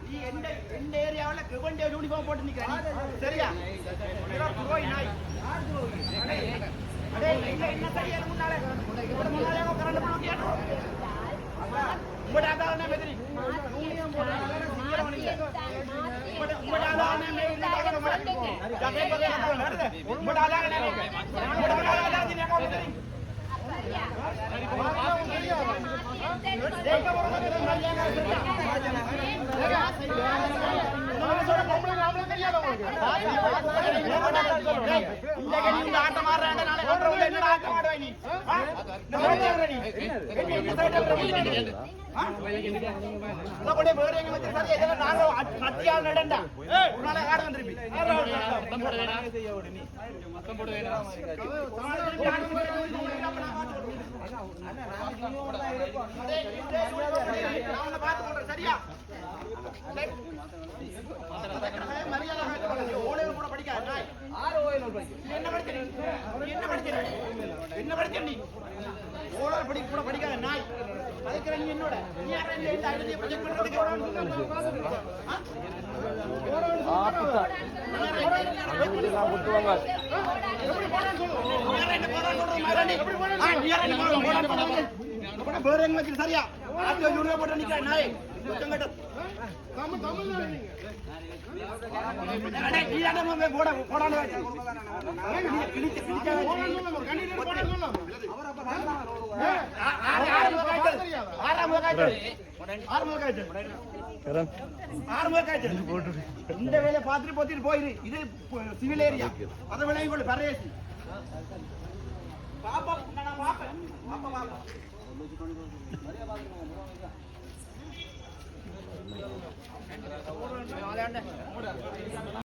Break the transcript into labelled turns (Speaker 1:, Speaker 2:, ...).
Speaker 1: நீ எந்த ஏரியாவில் கவர்மெண்ட் யூனிஃபார்ம் போட்டு நிக்கிறேன் சரியா? போய் நாய் என்ன சரியா முன்னாலே கரண்ட் ஆட்டம் ஆடுறாங்க மத்தியால் நடந்தா ஆட வந்திருப்பீங்க சரியா? என்ன படிக்க நீ ஓலர் படி கூட படிக்காத நாய் அதுக்கு நீ என்னோட சரியா? போட்டு நிக்கிற நாய் இந்த வேலையை பார்த்துட்டு போத்திட்டு போயிரு. இது சிவில் ஏரியா. அதை விளையும் கொண்டு பரேசி பாப்பா பாப்பா